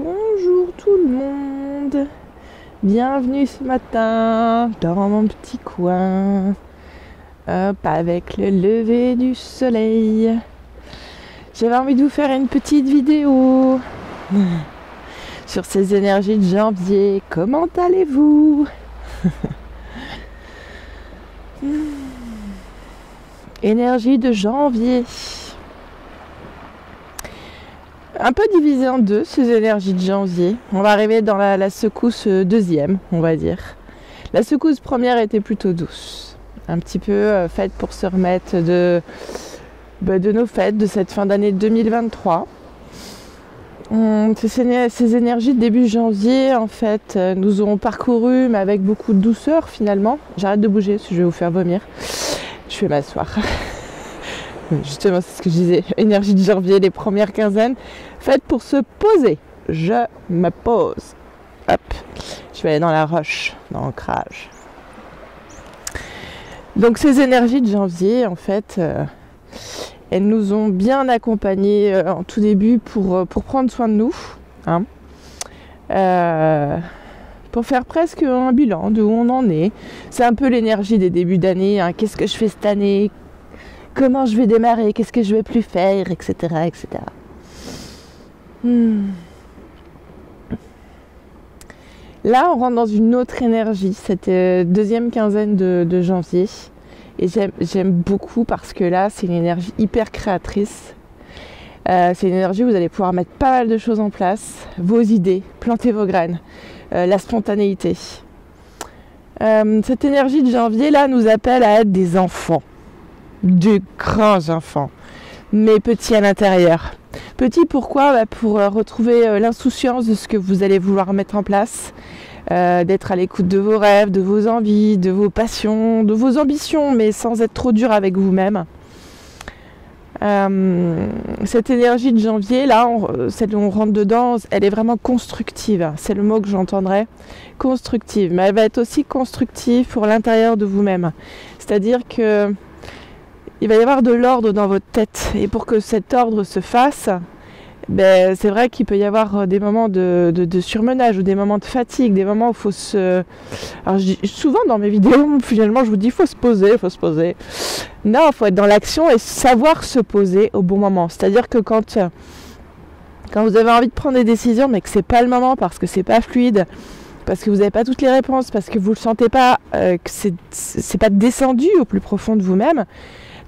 Bonjour tout le monde, bienvenue ce matin dans mon petit coin, hop, avec le lever du soleil. J'avais envie de vous faire une petite vidéo sur ces énergies de janvier. Comment allez-vous? Énergie de janvier. Un peu divisé en deux, ces énergies de janvier. On va arriver dans la secousse deuxième, on va dire. La secousse première était plutôt douce. Un petit peu faite pour se remettre de nos fêtes, de cette fin d'année 2023. Ces énergies de début janvier, en fait, nous ont parcouru, mais avec beaucoup de douceur finalement. J'arrête de bouger, parce que je vais vous faire vomir. Je vais m'asseoir. Justement, c'est ce que je disais. Énergie de janvier, les premières quinzaines, faites pour se poser. Je me pose. Hop. Je vais aller dans la roche, dans l'ancrage. Donc ces énergies de janvier, en fait, elles nous ont bien accompagnés en tout début pour prendre soin de nous. Hein. Pour faire presque un bilan de où on en est. C'est un peu l'énergie des débuts d'année. Hein. Qu'est-ce que je fais cette année ? Comment je vais démarrer, qu'est-ce que je vais plus faire, etc. etc. Là, on rentre dans une autre énergie, cette deuxième quinzaine de janvier. Et j'aime beaucoup parce que là, c'est une énergie hyper créatrice. C'est une énergie où vous allez pouvoir mettre pas mal de choses en place, vos idées, planter vos graines, la spontanéité. Cette énergie de janvier, là, nous appelle à être des enfants. De grands enfants, mais petits à l'intérieur. Petits pourquoi ? Pour retrouver l'insouciance de ce que vous allez vouloir mettre en place, d'être à l'écoute de vos rêves, de vos envies, de vos passions, de vos ambitions, mais sans être trop dur avec vous-même. Cette énergie de janvier, là, celle où on rentre dedans, elle est vraiment constructive. C'est le mot que j'entendrai. Constructive, mais elle va être aussi constructive pour l'intérieur de vous-même. C'est-à-dire que il va y avoir de l'ordre dans votre tête. Et pour que cet ordre se fasse, c'est vrai qu'il peut y avoir des moments de surmenage ou des moments de fatigue, des moments où il faut se... Alors je dis souvent dans mes vidéos, finalement je vous dis il faut se poser. Non, il faut être dans l'action et savoir se poser au bon moment. C'est-à-dire que quand vous avez envie de prendre des décisions mais que c'est pas le moment parce que c'est pas fluide, parce que vous n'avez pas toutes les réponses, parce que vous ne le sentez pas, que c'est pas descendu au plus profond de vous-même,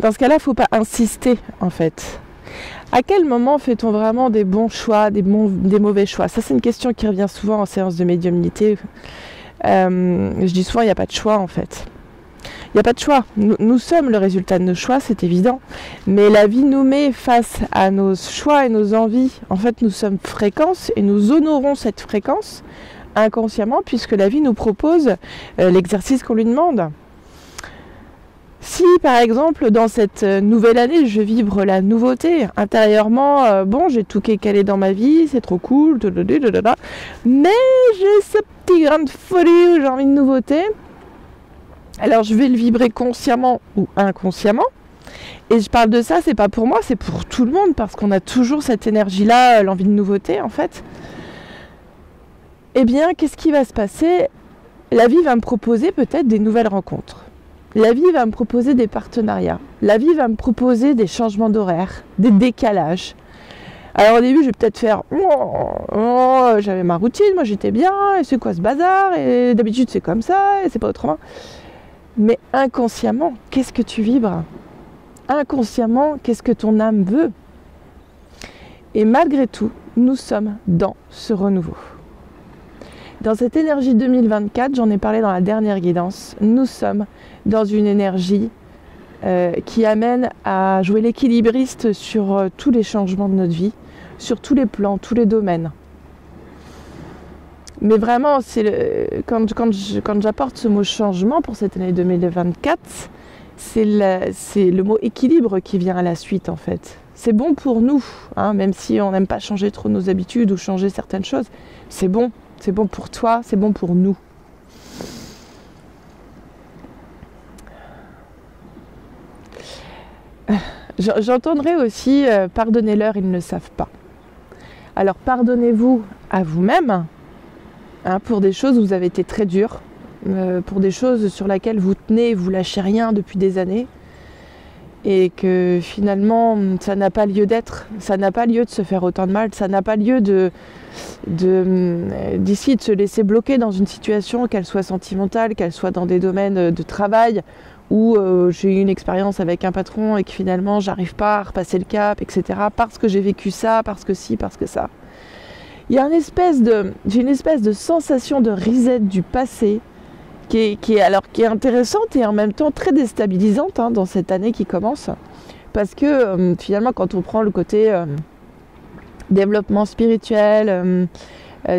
dans ce cas-là, il ne faut pas insister, en fait. À quel moment fait-on vraiment des bons choix, des mauvais choix ? Ça, c'est une question qui revient souvent en séance de médiumnité. Je dis souvent, il n'y a pas de choix, en fait. Il n'y a pas de choix. Nous sommes le résultat de nos choix, c'est évident. Mais la vie nous met face à nos choix et nos envies. En fait, nous sommes fréquence et nous honorons cette fréquence inconsciemment, puisque la vie nous propose l'exercice qu'on lui demande. Si par exemple dans cette nouvelle année je vibre la nouveauté intérieurement, j'ai tout qui est calé dans ma vie, c'est trop cool, mais j'ai ce petit grain de folie où j'ai envie de nouveauté, alors je vais le vibrer consciemment ou inconsciemment. Et je parle de ça, c'est pas pour moi, c'est pour tout le monde, parce qu'on a toujours cette énergie-là, l'envie de nouveauté en fait. Eh bien, qu'est-ce qui va se passer ? La vie va me proposer peut-être des nouvelles rencontres. La vie va me proposer des partenariats. La vie va me proposer des changements d'horaire, des décalages. Alors au début, je vais peut-être faire j'avais ma routine, moi j'étais bien, et c'est quoi ce bazar ? Et d'habitude c'est comme ça, et c'est pas autrement. Mais inconsciemment, qu'est-ce que tu vibres ? Inconsciemment, qu'est-ce que ton âme veut ? Et malgré tout, nous sommes dans ce renouveau. Dans cette énergie 2024, j'en ai parlé dans la dernière guidance, nous sommes dans une énergie qui amène à jouer l'équilibriste sur tous les changements de notre vie, sur tous les plans, tous les domaines. Mais vraiment, quand j'apporte ce mot changement pour cette année 2024, c'est le mot équilibre qui vient à la suite en fait. C'est bon pour nous, hein, même si on n'aime pas changer trop nos habitudes ou changer certaines choses, c'est bon. C'est bon pour toi, c'est bon pour nous. J'entendrai aussi, pardonnez-leur, ils ne savent pas. Alors pardonnez-vous à vous-même pour des choses où vous avez été très dur, pour des choses sur lesquelles vous tenez et vous lâchez rien depuis des années, et que finalement ça n'a pas lieu d'être, ça n'a pas lieu de se faire autant de mal, ça n'a pas lieu d'ici de se laisser bloquer dans une situation, qu'elle soit sentimentale, qu'elle soit dans des domaines de travail, où j'ai eu une expérience avec un patron et que finalement j'arrive pas à repasser le cap, etc. Parce que j'ai vécu ça, parce que ci, parce que ça. Il y a j'ai une espèce de sensation de reset du passé qui est intéressante et en même temps très déstabilisante dans cette année qui commence. Parce que finalement, quand on prend le côté développement spirituel,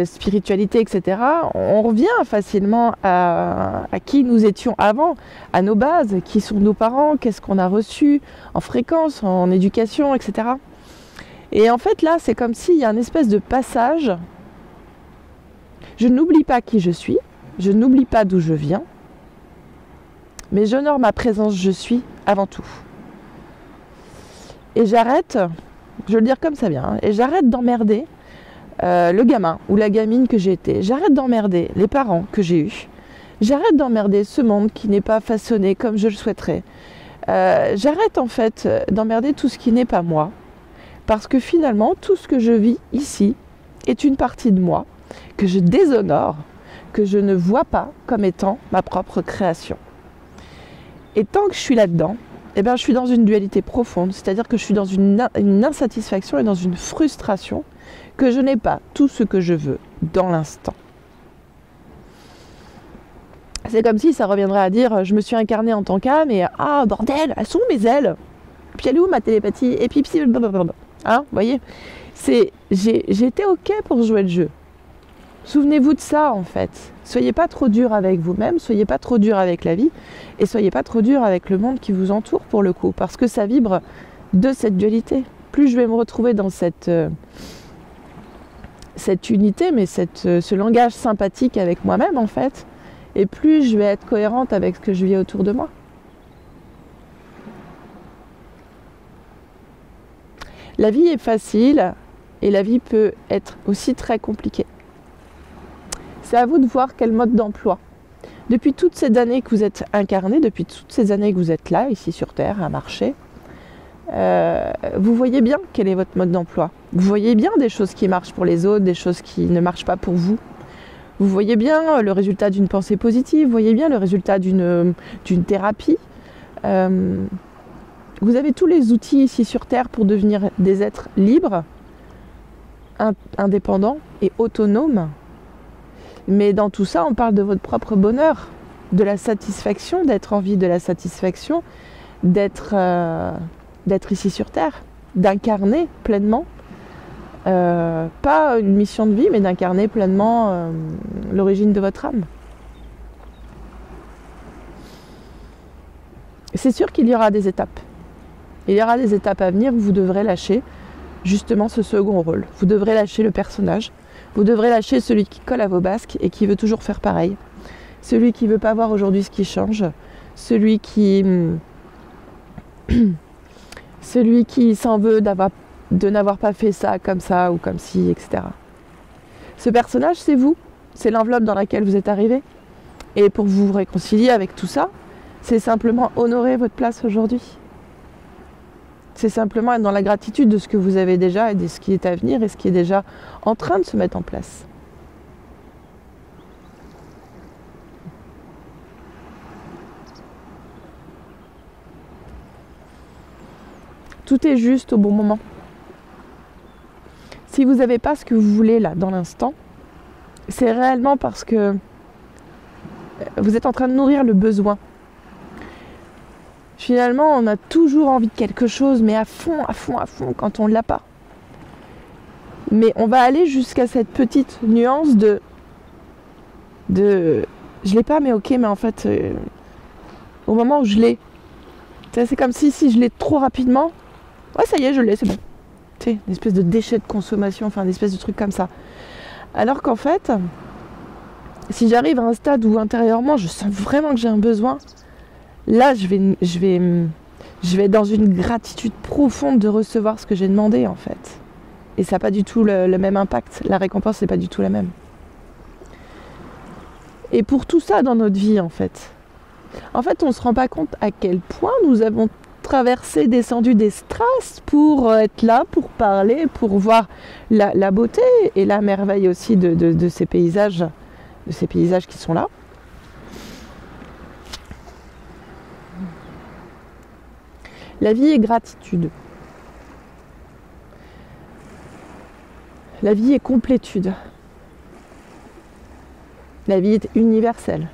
spiritualité, etc., on revient facilement à qui nous étions avant, à nos bases, qui sont nos parents, qu'est-ce qu'on a reçu en fréquence, en éducation, etc. Et en fait, là, c'est comme s'il y a un espèce de passage. Je n'oublie pas qui je suis, je n'oublie pas d'où je viens, mais j'honore ma présence, je suis avant tout. Et j'arrête, je vais le dire comme ça vient, et j'arrête d'emmerder le gamin ou la gamine que j'ai été. J'arrête d'emmerder les parents que j'ai eus. J'arrête d'emmerder ce monde qui n'est pas façonné comme je le souhaiterais. J'arrête en fait d'emmerder tout ce qui n'est pas moi. Parce que finalement, tout ce que je vis ici est une partie de moi que je déshonore, que je ne vois pas comme étant ma propre création. Et tant que je suis là-dedans, je suis dans une dualité profonde, c'est-à-dire que je suis dans une insatisfaction et dans une frustration que je n'ai pas tout ce que je veux dans l'instant. C'est comme si ça reviendrait à dire je me suis incarnée en tant qu'âme et ah bordel, elles sont où mes ailes? Puis elle est où ma télépathie? Et puis blablabla. Vous voyez, j'ai été ok pour jouer le jeu. Souvenez-vous de ça en fait. Soyez pas trop dur avec vous-même, soyez pas trop dur avec la vie et soyez pas trop dur avec le monde qui vous entoure pour le coup, parce que ça vibre de cette dualité. Plus je vais me retrouver dans cette unité, mais ce langage sympathique avec moi-même en fait, et plus je vais être cohérente avec ce que je vis autour de moi. La vie est facile et la vie peut être aussi très compliquée. C'est à vous de voir quel mode d'emploi. Depuis toutes ces années que vous êtes incarné, depuis toutes ces années que vous êtes là, ici sur Terre, à marcher, vous voyez bien quel est votre mode d'emploi. Vous voyez bien des choses qui marchent pour les autres, des choses qui ne marchent pas pour vous. Vous voyez bien le résultat d'une pensée positive, vous voyez bien le résultat d'une thérapie. Vous avez tous les outils ici sur Terre pour devenir des êtres libres, indépendants et autonomes. Mais dans tout ça, on parle de votre propre bonheur, de la satisfaction, d'être en vie, de la satisfaction, d'être ici sur Terre, d'incarner pleinement, pas une mission de vie, mais d'incarner pleinement l'origine de votre âme. C'est sûr qu'il y aura des étapes. Il y aura des étapes à venir où vous devrez lâcher justement ce second rôle. Vous devrez lâcher le personnage. Vous devrez lâcher celui qui colle à vos basques et qui veut toujours faire pareil. Celui qui ne veut pas voir aujourd'hui ce qui change. Celui qui s'en veut de n'avoir pas fait ça ou comme ci, etc. Ce personnage, c'est vous. C'est l'enveloppe dans laquelle vous êtes arrivé. Et pour vous réconcilier avec tout ça, c'est simplement honorer votre place aujourd'hui. C'est simplement être dans la gratitude de ce que vous avez déjà et de ce qui est à venir et ce qui est déjà en train de se mettre en place. Tout est juste au bon moment. Si vous n'avez pas ce que vous voulez là, dans l'instant, c'est réellement parce que vous êtes en train de nourrir le besoin. Finalement, on a toujours envie de quelque chose, mais à fond, quand on ne l'a pas. Mais on va aller jusqu'à cette petite nuance de je l'ai pas, mais ok, mais en fait, au moment où je l'ai, c'est comme si je l'ai trop rapidement, ouais, ça y est, je l'ai, c'est bon. Tu sais, une espèce de déchet de consommation, enfin, une espèce de truc comme ça. Alors qu'en fait, si j'arrive à un stade où intérieurement, je sens vraiment que j'ai un besoin, là, je vais dans une gratitude profonde de recevoir ce que j'ai demandé, en fait. Et ça n'a pas du tout le même impact. La récompense n'est pas du tout la même. Et pour tout ça dans notre vie, en fait, on ne se rend pas compte à quel point nous avons traversé, descendu des strass pour être là, pour parler, pour voir la beauté et la merveille aussi de ces paysages qui sont là. La vie est gratitude. La vie est complétude. La vie est universelle.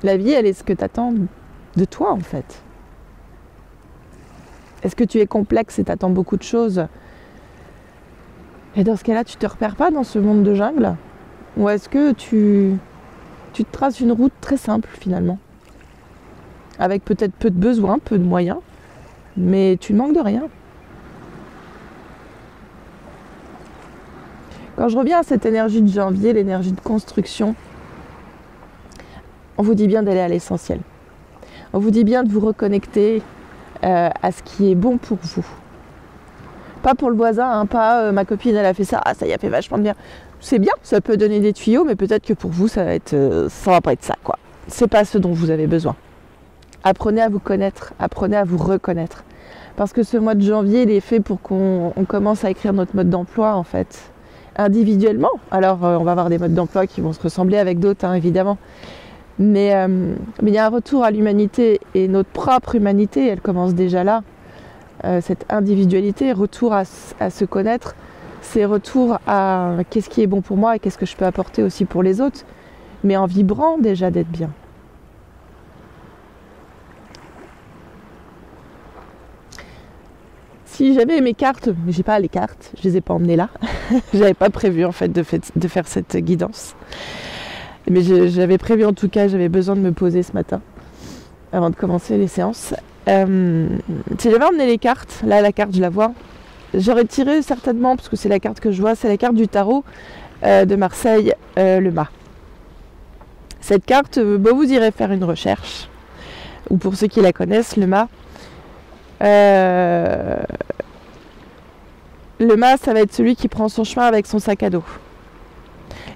La vie, elle est ce que tu attends de toi, en fait. Est-ce que tu es complexe et t'attends beaucoup de choses? Et dans ce cas-là, tu te repères pas dans ce monde de jungle? Ou est-ce que tu te traces une route très simple, finalement? Avec peut-être peu de besoins, peu de moyens, mais tu ne manques de rien. Quand je reviens à cette énergie de janvier, l'énergie de construction, on vous dit bien d'aller à l'essentiel. On vous dit bien de vous reconnecter à ce qui est bon pour vous. Pas pour le voisin, hein, pas ma copine elle a fait ça, ça y a fait vachement de bien. C'est bien, ça peut donner des tuyaux, mais peut-être que pour vous ça va pas être ça, quoi. C'est pas ce dont vous avez besoin. Apprenez à vous connaître, apprenez à vous reconnaître. Parce que ce mois de janvier, il est fait pour qu'on commence à écrire notre mode d'emploi, en fait. Individuellement. Alors, on va avoir des modes d'emploi qui vont se ressembler avec d'autres, hein, évidemment. Mais il y a un retour à l'humanité. Et notre propre humanité, elle commence déjà là. Cette individualité, retour à se connaître, c'est retour à qu'est-ce qui est bon pour moi et qu'est-ce que je peux apporter aussi pour les autres. Mais en vibrant déjà d'être bien. Si j'avais mes cartes, mais j'ai pas les cartes, je les ai pas emmenées là. J'avais pas prévu en fait de faire cette guidance. Mais j'avais prévu en tout cas, j'avais besoin de me poser ce matin avant de commencer les séances. Si j'avais emmené les cartes, là la carte je la vois, j'aurais tiré certainement, parce que c'est la carte que je vois, c'est la carte du tarot de Marseille, le mât. Cette carte, vous irez faire une recherche, ou pour ceux qui la connaissent, le mât. Le mât, ça va être celui qui prend son chemin avec son sac à dos.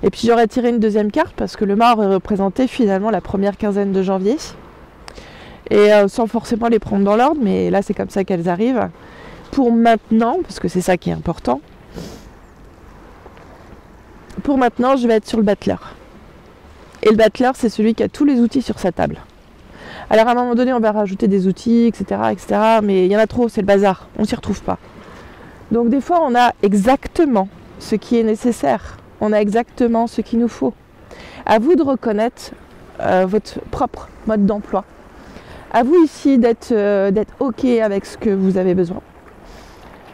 Et puis j'aurais tiré une deuxième carte parce que le mât aurait représenté finalement la première quinzaine de janvier. Et sans forcément les prendre dans l'ordre, mais là c'est comme ça qu'elles arrivent. Pour maintenant, parce que c'est ça qui est important, pour maintenant je vais être sur le battleur. Et le battleur, c'est celui qui a tous les outils sur sa table. Alors à un moment donné, on va rajouter des outils, etc., mais il y en a trop, c'est le bazar, on s'y retrouve pas. Donc des fois, on a exactement ce qui est nécessaire, on a exactement ce qu'il nous faut. À vous de reconnaître votre propre mode d'emploi. À vous ici d'être OK avec ce que vous avez besoin.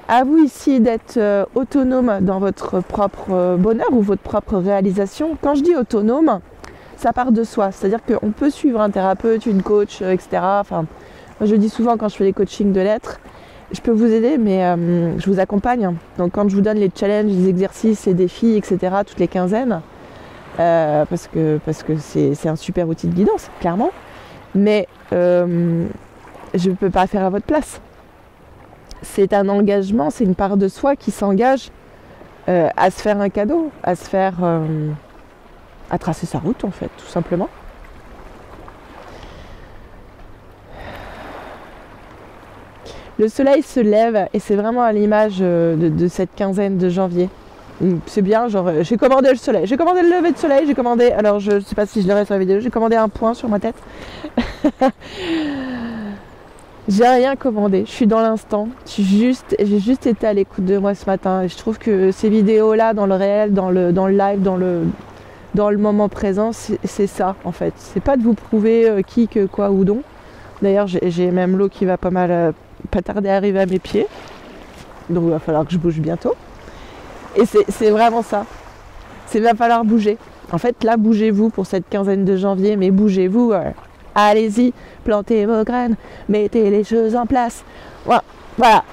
À vous ici d'être autonome dans votre propre bonheur ou votre propre réalisation. Quand je dis autonome, ça part de soi, c'est-à-dire qu'on peut suivre un thérapeute, une coach, etc. Enfin, moi je dis souvent quand je fais les coachings de l'être, je peux vous aider, mais je vous accompagne. Donc quand je vous donne les challenges, les exercices, les défis, etc. toutes les quinzaines, parce que c'est un super outil de guidance, clairement. Mais je ne peux pas faire à votre place. C'est un engagement, c'est une part de soi qui s'engage à se faire un cadeau, à se faire... à tracer sa route en fait, tout simplement. Le soleil se lève et c'est vraiment à l'image de cette quinzaine de janvier. C'est bien, genre j'ai commandé le soleil, j'ai commandé le lever de soleil, j'ai commandé, alors je ne sais pas si je l'aurai sur la vidéo, j'ai commandé un point sur ma tête. J'ai rien commandé, je suis dans l'instant, j'ai juste été à l'écoute de moi ce matin et je trouve que ces vidéos-là dans le réel, dans le live, dans le moment présent, c'est ça en fait. C'est pas de vous prouver qui, que, quoi ou dont. D'ailleurs, j'ai même l'eau qui va pas tarder à arriver à mes pieds. Donc il va falloir que je bouge bientôt. Et c'est vraiment ça. Il va falloir bouger. En fait, là, bougez-vous pour cette quinzaine de janvier, mais bougez-vous. Allez-y, plantez vos graines, mettez les choses en place. Voilà.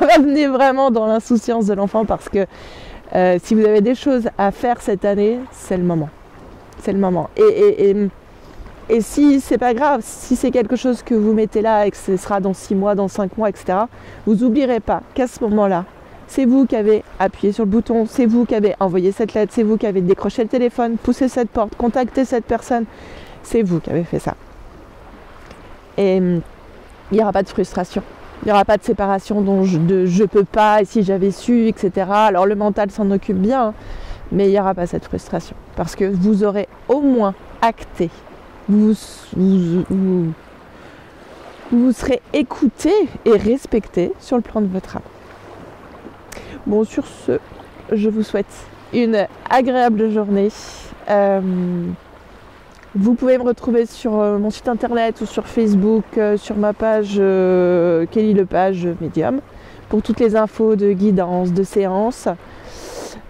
Revenez vraiment dans l'insouciance de l'enfant parce que si vous avez des choses à faire cette année, c'est le moment. C'est le moment. Et Et si c'est pas grave, si c'est quelque chose que vous mettez là et que ce sera dans 6 mois, dans 5 mois, etc., vous n'oublierez pas qu'à ce moment-là, c'est vous qui avez appuyé sur le bouton, c'est vous qui avez envoyé cette lettre, c'est vous qui avez décroché le téléphone, poussé cette porte, contacté cette personne, c'est vous qui avez fait ça. Et il n'y aura pas de frustration, il n'y aura pas de séparation dont je peux pas, et si j'avais su, etc. Alors le mental s'en occupe bien, mais il n'y aura pas cette frustration, parce que vous aurez au moins acté. Vous serez écouté et respecté sur le plan de votre âme. Bon, sur ce, je vous souhaite une agréable journée. Vous pouvez me retrouver sur mon site internet ou sur Facebook, sur ma page Kelly Lepage Médium, pour toutes les infos de guidance, de séance.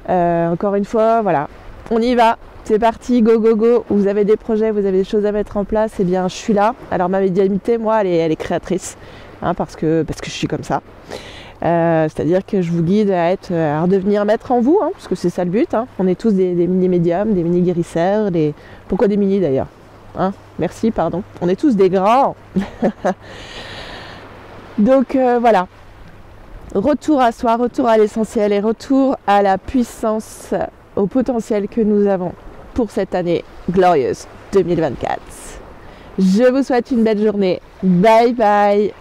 Encore une fois, voilà, on y va. C'est parti, go, go, go. Vous avez des projets, vous avez des choses à mettre en place, eh bien je suis là. Alors ma médiumnité, moi, elle est créatrice, hein, parce que je suis comme ça. C'est-à-dire que je vous guide à redevenir maître en vous, hein, parce que c'est ça le but. Hein. On est tous des mini-médiums, des mini-guérisseurs. Pourquoi des mini d'ailleurs, hein? Merci, pardon. On est tous des grands. Donc voilà. Retour à soi, retour à l'essentiel et retour à la puissance, au potentiel que nous avons pour cette année glorieuse 2024. Je vous souhaite une belle journée. Bye bye.